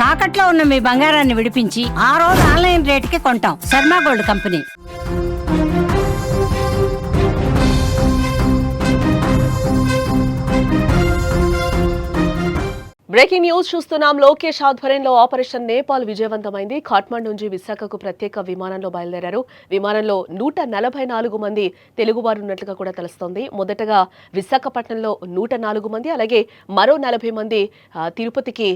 తాకట్లో ఉన్న మీ బంగారాన్ని విడిపించి ఆ రోజు ఆన్లైన్ రేటుకి కొంటాం. Sharma gold company. Breaking news చూస్తున్నాం. లోకేష్ ఆధ్వర్యంలో ఆపరేషన్ నేపాల్ విజయవంతమైంది. ఖాట్మండ్ నుంచి విశాఖకు ప్రత్యేక విమానంలో బయలుదేరారు. విమానంలో 144 మంది తెలుగువారు ఉన్నట్లుగా కూడా తెలుస్తోంది. మొదటగా విశాఖపట్నంలో 104 మంది, అలాగే మరో 40 మంది తిరుపతికి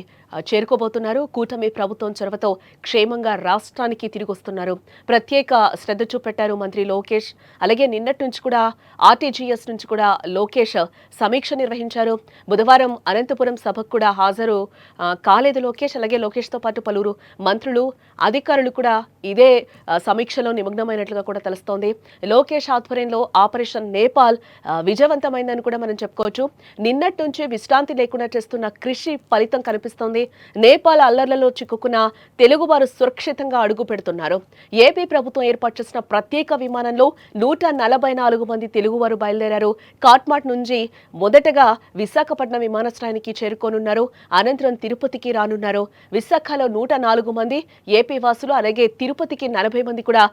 చేరుకోబోతున్నారు. కూటమి ప్రభుత్వం చొరవతో క్షేమంగా రాష్ట్రానికి తిరిగి వస్తున్నారు. ప్రత్యేక శ్రద్ధ చూపెట్టారు మంత్రి లోకేష్. అలాగే నిన్నటి నుంచి కూడా ఆర్టీజీఎస్ నుంచి కూడా లోకేష్ సమీక్ష నిర్వహించారు. బుధవారం అనంతపురం సభకు కూడా హాజరు కాలేదు లోకేష్. అలాగే లోకేష్తో పాటు పలువురు మంత్రులు, అధికారులు కూడా ఇదే సమీక్షలో నిమగ్నమైనట్లుగా కూడా తెలుస్తోంది. లోకేష్ ఆధ్వర్యంలో ఆపరేషన్ నేపాల్ విజయవంతమైందని కూడా మనం చెప్పుకోవచ్చు. నిన్నటి నుంచి విశ్రాంతి లేకుండా చేస్తున్న కృషి ఫలితం కనిపిస్తోంది. నేపాల్ అల్లర్లలో చిక్కుకున్న తెలుగువారు సురక్షితంగా అడుగు పెడుతున్నారు. ఏపీ ప్రభుత్వం ఏర్పాటు చేసిన ప్రత్యేక విమానంలో 144 మంది తెలుగువారు బయలుదేరారు. కాట్మాండ్ నుంచి మొదటగా విశాఖపట్నం విమానాశ్రయానికి చేరుకోనున్నారు. అనంతరం తిరుపతికి రానున్నారు. విశాఖలో 104 మంది ఏపీ వాసులు, అలాగే తిరుపతికి 40 మంది కూడా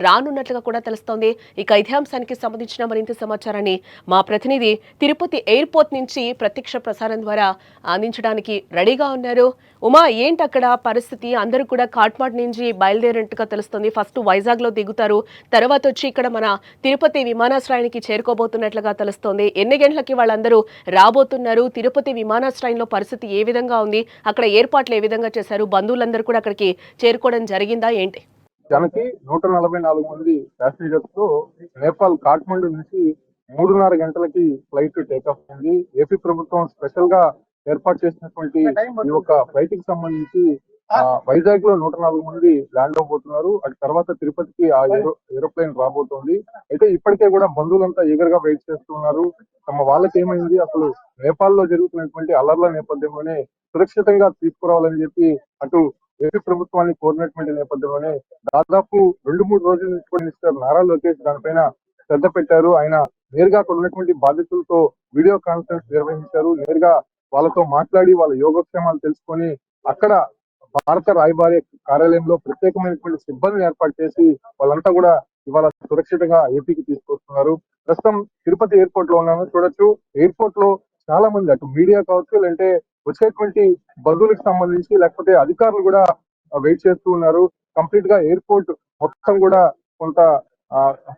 రానున్నట్లుగా కూడా తెలుస్తోంది. ఇక ఇదే అంశానికి సంబంధించిన మరింత సమాచారాన్ని మా ప్రతినిధి తిరుపతి ఎయిర్పోర్ట్ నుంచి ప్రత్యక్ష ప్రసారం ద్వారా అందించడానికి రెడీగా ఉన్నారు. ఉమా, ఏంటి అక్కడ పరిస్థితి? అందరూ కూడా కాట్మాండ్ నుంచి బయలుదేరినట్టుగా తెలుస్తుంది. ఫస్ట్ వైజాగ్ లో దిగుతారు, తర్వాత వచ్చి ఇక్కడ మన తిరుపతి విమానాశ్రయానికి చేరుకోబోతున్నట్లుగా తెలుస్తోంది. ఎన్ని గంటలకి వాళ్ళందరూ రాబోతున్నారు? తిరుపతి విమానాశ్రయంలో పరిస్థితి ఏ విధంగా ఉంది? అక్కడ ఏర్పాట్లు ఏ విధంగా చేశారు? బంధువులందరూ కూడా అక్కడికి చేరుకోవడం జరిగిందా ఏంటి? జనకి 144 మంది ప్యాసింజర్స్ తో నేపాల్ కాఠ్మండు నుంచి 3:30 గంటలకి ఫ్లైట్ టేకాఫ్ అయింది. ఏపీ ప్రభుత్వం స్పెషల్ గా ఏర్పాటు చేసినటువంటి ఈ యొక్క ఫ్లైట్ కి సంబంధించి వైజాగ్ లో 104 మంది ల్యాండ్ అవబోతున్నారు. అటు తర్వాత తిరుపతికి ఆ ఏరోప్లేన్ రాబోతోంది. అయితే ఇప్పటికే కూడా బంధువులంతా ఈగర్ గా వెయిట్ చేస్తున్నారు. తమ వాళ్ళకి ఏమైంది, అసలు నేపాల్ లో జరుగుతున్నటువంటి అల్లర్ల నేపథ్యంలోనే సురక్షితంగా తీసుకురావాలని చెప్పి అటు ఏపీ ప్రభుత్వాన్ని కోరినటువంటి నేపథ్యంలోనే దాదాపు 2-3 రోజుల నుంచి కూడా మినిస్టర్ నారా లోకేష్ దానిపైన శ్రద్ధ పెట్టారు. ఆయన నేరుగా అక్కడ ఉన్నటువంటి బాధితులతో వీడియో కాన్ఫరెన్స్ నిర్వహించారు. నేరుగా వాళ్ళతో మాట్లాడి వాళ్ళ యోగక్షేమాలు తెలుసుకొని అక్కడ భారత రాయబారి కార్యాలయంలో ప్రత్యేకమైనటువంటి సిబ్బందిని ఏర్పాటు చేసి వాళ్ళంతా కూడా ఇవాళ సురక్షితంగా ఏపీకి తీసుకొస్తున్నారు. ప్రస్తుతం తిరుపతి ఎయిర్పోర్ట్ లో ఉన్నాను. చూడొచ్చు, ఎయిర్పోర్ట్ లో చాలా మంది అటు మీడియా కావచ్చు, లేదంటే వచ్చేటువంటి బంధువులకు సంబంధించి లేకపోతే అధికారులు కూడా వెయిట్ చేస్తూ ఉన్నారు. కంప్లీట్ గా ఎయిర్పోర్ట్ మొత్తం కూడా కొంత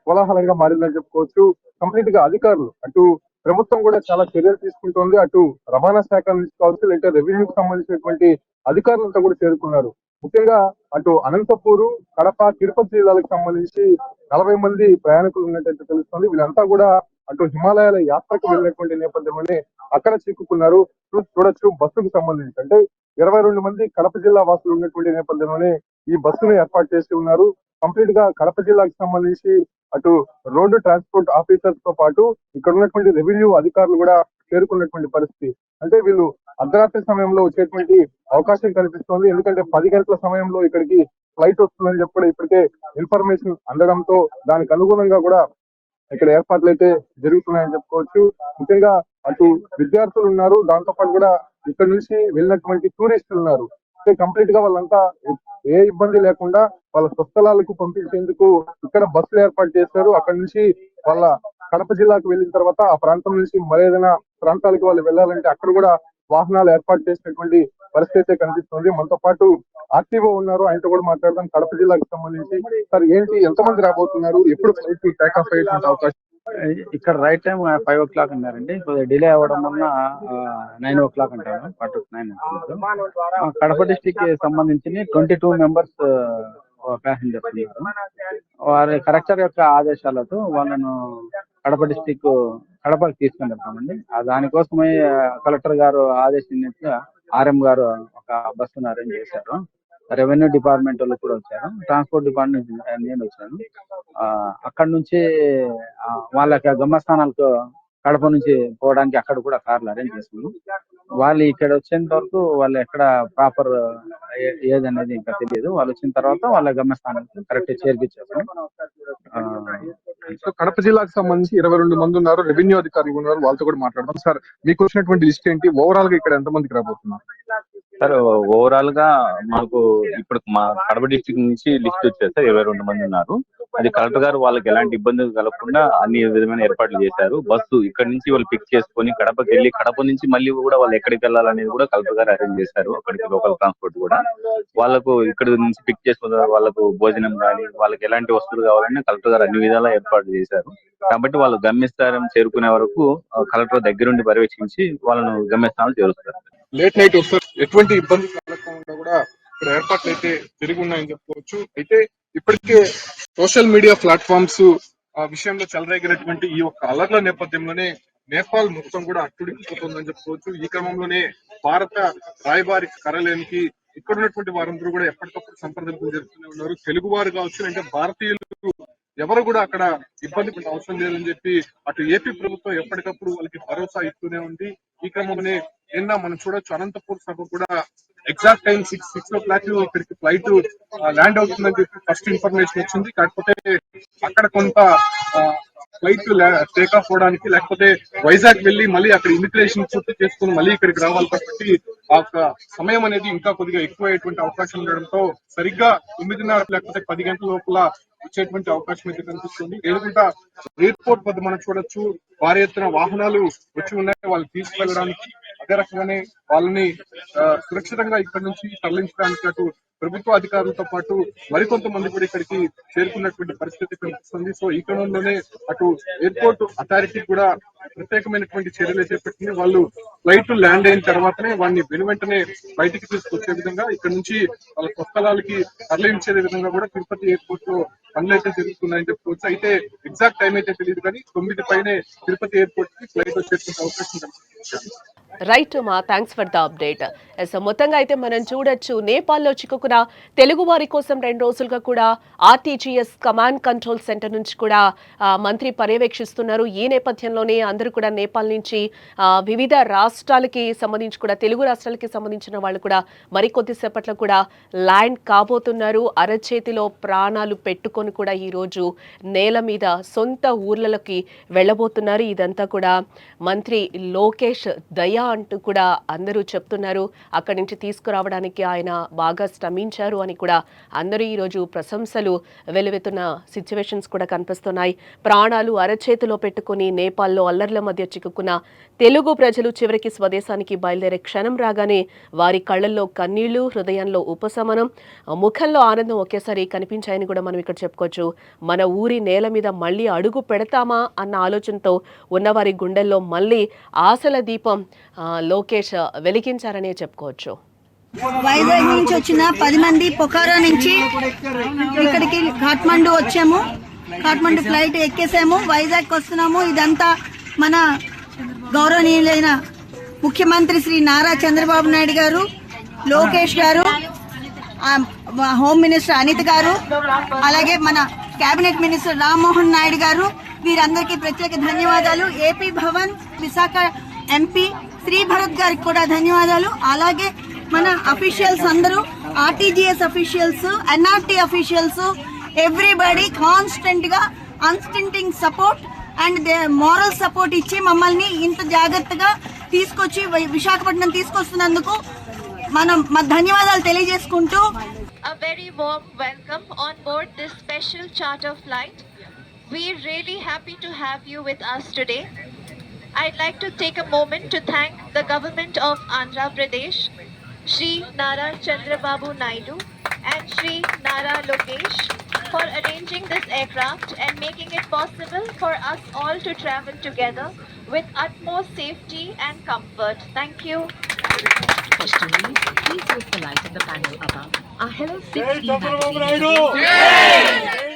కోలాహలంగా మారిందని చెప్పుకోవచ్చు. కంప్లీట్ గా అధికారులు అటు ప్రభుత్వం కూడా చాలా చర్యలు తీసుకుంటోంది. అటు రవాణా శాఖ నుంచి కావచ్చు, లేదంటే రెవెన్యూకి సంబంధించినటువంటి అధికారులంతా కూడా చేరుకున్నారు. ముఖ్యంగా అటు అనంతపూరు, కడప, తిరుపతి జిల్లాలకు సంబంధించి 40 మంది ప్రయాణికులు ఉన్నట్టయితే తెలుస్తుంది. వీళ్ళంతా కూడా అటు హిమాలయాల యాత్రకు వెళ్ళినటువంటి నేపథ్యంలోనే అక్కడ చిక్కుకున్నారు. చూడొచ్చు, బస్సుకు సంబంధించి అంటే 22 మంది కడప జిల్లా వాసులు ఉన్నటువంటి నేపథ్యంలోనే ఈ బస్సును ఏర్పాటు చేసి ఉన్నారు. కంప్లీట్ గా కడప జిల్లాకు సంబంధించి అటు రోడ్డు ట్రాన్స్పోర్ట్ ఆఫీసర్స్ తో పాటు ఇక్కడ ఉన్నటువంటి రెవెన్యూ అధికారులు కూడా చేరుకున్నటువంటి పరిస్థితి. అంటే వీళ్ళు అర్ధరాత్రి సమయంలో వచ్చేటువంటి అవకాశం కనిపిస్తోంది. ఎందుకంటే 10 గంటల సమయంలో ఇక్కడికి ఫ్లైట్ వస్తుందని చెప్పి కూడా ఇప్పటికే ఇన్ఫర్మేషన్ అందడంతో దానికి అనుగుణంగా కూడా ఇక్కడ ఏర్పాట్లు అయితే జరుగుతున్నాయని చెప్పుకోవచ్చు. ముఖ్యంగా అటు విద్యార్థులు ఉన్నారు, దాంతో పాటు కూడా ఇక్కడ నుంచి వెళ్ళినటువంటి టూరిస్టులు ఉన్నారు. కంప్లీట్ గా వాళ్ళంతా ఏ ఇబ్బంది లేకుండా వాళ్ళ స్వస్థలాలకు పంపించేందుకు ఇక్కడ బస్సులు ఏర్పాటు చేశారు. అక్కడ నుంచి వాళ్ళ కడప జిల్లాకు వెళ్ళిన తర్వాత ఆ ప్రాంతం నుంచి మరేదైనా ప్రాంతాలకు వాళ్ళు వెళ్ళాలంటే అక్కడ కూడా వాహనాలు ఏర్పాటు చేసినటువంటి పరిస్థితి అయితే కనిపిస్తుంది. మనతో పాటు ఆర్టీఓ ఉన్నారు, ఆయనతో కూడా మాట్లాడదాం. కడప జిల్లాకు సంబంధించి సార్ ఏంటి, ఎంతమంది రాబోతున్నారు, ఎప్పుడు ఫ్లైట్ టేక్ ఆఫ్ అయ్యేటువంటి అవకాశం? ఇక్కడ రైట్ టైం 5 o'clock అన్నారండి. కొద్దిగా డిలే అవ్వడం వల్ల 9 o'clock అంటారు. 9 కడప డిస్టిక్ కి సంబంధించి 22 మెంబర్స్ ప్యాసింజర్స్ ఉన్నారు. వారి కలెక్టర్ యొక్క ఆదేశాలతో వాళ్ళను కడప డిస్టిక్ కడపకి తీసుకొని వెళ్తామండి. దానికోసమే కలెక్టర్ గారు ఆదేశించినట్టుగా ఆర్ఎం గారు ఒక బస్సును అరేంజ్ చేశారు. రెవెన్యూ డిపార్ట్మెంట్ వాళ్ళు కూడా వచ్చారు, ట్రాన్స్పోర్ట్ డిపార్ట్మెంట్ నేను వచ్చాను. అక్కడ నుంచి వాళ్ళ గమ్యస్థానాలకు కడప నుంచి పోవడానికి అక్కడ కూడా కార్లు అరేంజ్ చేసుకున్నాం. వాళ్ళు ఇక్కడ వచ్చేంత వరకు వాళ్ళు ఎక్కడ ప్రాపర్ ఏదనేది ఇంకా తెలియదు. వాళ్ళు వచ్చిన తర్వాత వాళ్ళ గమ్యస్థానానికి కరెక్ట్ చేర్పించేస్తాం. సో కడప జిల్లాకు సంబంధించి 22 మంది ఉన్నారు, రెవెన్యూ అధికారులు ఉన్నారు, వాళ్ళతో కూడా మాట్లాడదాం. సార్, మీకు వచ్చినటువంటి లిస్ట్ ఏంటి? ఓవరాల్ గా ఇక్కడ ఎంత మందికి రాబోతున్నారు? సార్ ఓవరాల్ గా మాకు ఇప్పుడు మా కడప డిస్ట్రిక్ట్ నుంచి లిస్ట్ వచ్చారు సార్, 22 మంది ఉన్నారు. అది కలెక్టర్ గారు వాళ్ళకి ఎలాంటి ఇబ్బందులు కలగకుండా అన్ని విధమైన ఏర్పాట్లు చేశారు. బస్సు ఇక్కడ నుంచి వాళ్ళు పిక్ చేసుకొని కడపకి వెళ్ళి కడప నుంచి మళ్ళీ కూడా వాళ్ళు ఎక్కడికి వెళ్ళాలనేది కూడా కలెక్టర్ గారు అరేంజ్ చేశారు. అక్కడికి లోకల్ ట్రాన్స్పోర్ట్ కూడా వాళ్ళకు ఇక్కడ నుంచి పిక్ చేసుకున్న వాళ్ళకు భోజనం కానీ వాళ్ళకి ఎలాంటి వస్తువులు కావాలని కలెక్టర్ గారు అన్ని విధాలా ఏర్పాటు చేశారు. కాబట్టి వాళ్ళు గమ్యస్థానం చేరుకునే వరకు కలెక్టర్ దగ్గరుండి పర్యవేక్షించి వాళ్ళను గమ్యస్థానాలు చేరుస్తారు. లేట్ నైట్ వస్తారు, ఎటువంటి ఇబ్బంది కలగకుండా కూడా ఇక్కడ ఏర్పాట్లు అయితే జరిగి ఉన్నాయని చెప్పుకోవచ్చు. అయితే ఇప్పటికే సోషల్ మీడియా ప్లాట్ఫామ్స్ విషయంలో చెలరేగినటువంటి ఈ యొక్క అలర్ల నేపథ్యంలోనే నేపాల్ మొత్తం కూడా అట్టుడికిపోతుందని చెప్పుకోవచ్చు. ఈ క్రమంలోనే భారత రాయబారి కార్యాలయానికి ఇక్కడ ఉన్నటువంటి వారందరూ కూడా ఎప్పటికప్పుడు సంప్రదింపులు జరుపుతూనే ఉన్నారు. తెలుగు వారు కావచ్చు, అంటే భారతీయులు ఎవరు కూడా అక్కడ ఇబ్బంది పడే అవసరం లేదని చెప్పి అటు ఏపీ ప్రభుత్వం ఎప్పటికప్పుడు వాళ్ళకి భరోసా ఇస్తూనే ఉంది. ఈ క్రమంలోనే నిన్న మనం చూడొచ్చు, అనంతపూర్ సభ కూడా ఎగ్జాక్ట్ టైం 6 o'clock ఇక్కడికి ఫ్లైట్ ల్యాండ్ అవుతుందని చెప్పి ఫస్ట్ ఇన్ఫర్మేషన్ వచ్చింది. కాకపోతే అక్కడ కొంత ఫ్లైట్ టేక్ ఆఫ్ అవడానికి, లేకపోతే వైజాగ్ వెళ్లి మళ్ళీ అక్కడ ఇమిగ్రేషన్ పూర్తి చేసుకుని మళ్ళీ ఇక్కడికి రావాలి కాబట్టి ఆ సమయం అనేది ఇంకా కొద్దిగా ఎక్కువ అయ్యేటువంటి అవకాశం ఉండడంతో సరిగ్గా 9:30 లేకపోతే 10 గంటల లోపల వచ్చేటువంటి అవకాశం అయితే కనిపిస్తుంది. ఏడుగుంట ఎయిర్పోర్ట్ వద్ద మనం చూడొచ్చు, భారీ ఎత్తున వాహనాలు వచ్చి ఉన్నాయి వాళ్ళు తీసుకెళ్లడానికి. అదే రకంగానే వాళ్ళని సురక్షితంగా ఇక్కడి నుంచి తరలించడానికి అటు ప్రభుత్వ అధికారులతో పాటు మరికొంతమంది కూడా ఇక్కడికి చేరుకున్నటువంటి పరిస్థితి కనిపిస్తుంది. సో ఈ క్రమంలోనే అటు ఎయిర్పోర్ట్ అథారిటీ కూడా ప్రత్యేకమైనటువంటి చర్యలు చేపట్టింది. వాళ్ళు ఫ్లైట్ ల్యాండ్ అయిన తర్వాతనే వాడిని వెనువెంటనే బయటికి తీసుకొచ్చే విధంగా ఇక్కడ నుంచి వాళ్ళ స్వస్థలాలకి తరలించే విధంగా కూడా తిరుపతి ఎయిర్పోర్ట్ లో పనులు అయితే జరుగుతున్నాయని చెప్పుకోవచ్చు. అయితే ఎగ్జాక్ట్ టైం అయితే తెలియదు, కానీ 9 పైనే తిరుపతి ఎయిర్పోర్ట్ కి ఫ్లైట్ వచ్చేటువంటి అవకాశం కనిపిస్తుంది. రైట్ మా, థ్యాంక్స్ ఫర్ ద అప్డేట్. మొత్తంగా అయితే మనం చూడొచ్చు, నేపాల్లో చిక్కుకున్న తెలుగు వారి కోసం 2 రోజులుగా కూడా ఆర్టీజీఎస్ కమాండ్ కంట్రోల్ సెంటర్ నుంచి కూడా మంత్రి పర్యవేక్షిస్తున్నారు. ఈ నేపథ్యంలోనే అందరూ కూడా నేపాల్ నుంచి వివిధ రాష్ట్రాలకి సంబంధించి కూడా తెలుగు రాష్ట్రాలకి సంబంధించిన వాళ్ళు కూడా మరికొద్దిసేపట్లో కూడా ల్యాండ్ కాబోతున్నారు. అరచేతిలో ప్రాణాలు పెట్టుకొని కూడా ఈరోజు నేల మీద సొంత ఊర్లలోకి వెళ్ళబోతున్నారు. ఇదంతా కూడా మంత్రి లోకేష్ దయా అంటూ కూడా అందరూ చెప్తున్నారు. అక్కడి నుంచి తీసుకురావడానికి ఆయన బాగా శ్రమించారు అని కూడా అందరూ ఈరోజు ప్రశంసలు వెలువెత్తున్న సిచ్యువేషన్స్ కూడా కనిపిస్తున్నాయి. ప్రాణాలు అరచేతిలో పెట్టుకుని నేపాల్లో అల్లర్ల మధ్య చిక్కుకున్న తెలుగు ప్రజలు చివరికి స్వదేశానికి బయలుదేరే క్షణం రాగానే వారి కళ్ళల్లో కన్నీళ్లు, హృదయంలో ఉపశమనం, ముఖంలో ఆనందం ఒకేసారి కనిపించాయని కూడా మనం ఇక్కడ చెప్పుకోవచ్చు. మన ఊరి నేల మీద మళ్ళీ అడుగు పెడతామా అన్న ఆలోచనతో ఉన్నవారి గుండెల్లో మళ్ళీ ఆశల దీపం లోకేష్ వెలిగించారనే చెప్పుకోవచ్చు. వైజాగ్ నుంచి వచ్చిన 10 మంది పొఖారా నుంచి ఇక్కడికి కాఠ్మండు వచ్చాము. కాఠ్మండు ఫ్లైట్ ఎక్కేసాము, వైజాగ్ వస్తున్నాము. ఇదంతా మన గౌరవనీయులైన ముఖ్యమంత్రి శ్రీ నారా చంద్రబాబు నాయుడు గారు, లోకేష్ గారు, హోమ్ మినిస్టర్ అనిత గారు, అలాగే మన కేబినెట్ మినిస్టర్ రామ్మోహన్ నాయుడు గారు, వీరందరికీ ప్రత్యేక ధన్యవాదాలు. ఏపీ భవన్ విశాఖ ఎంపీ శ్రీ భరత్ గారికి కూడా ధన్యవాదాలు. అలాగే మన అఫీషియల్స్ అందరూ, RTGS officials, NRT officials, everybody constant గా unstinting support and moral support ఇచ్చి మమ్మల్ని ఇంత జాగ్రత్తగా తీసుకొచ్చి విశాఖపట్నం తీసుకొస్తున్నందుకు మనం మా ధన్యవాదాలు తెలియజేసుకుంటూ A very warm welcome on board this special charter flight. We're really happy to have you with us today. I'd like to take a moment to thank the government of Andhra Pradesh, Shri Nara Chandrababu Naidu and Shri Nara Lokesh for arranging this aircraft and making it possible for us all to travel together with utmost safety and comfort. Thank you. Questioning, please use the light in the panel above. Our Hello 6E magazine.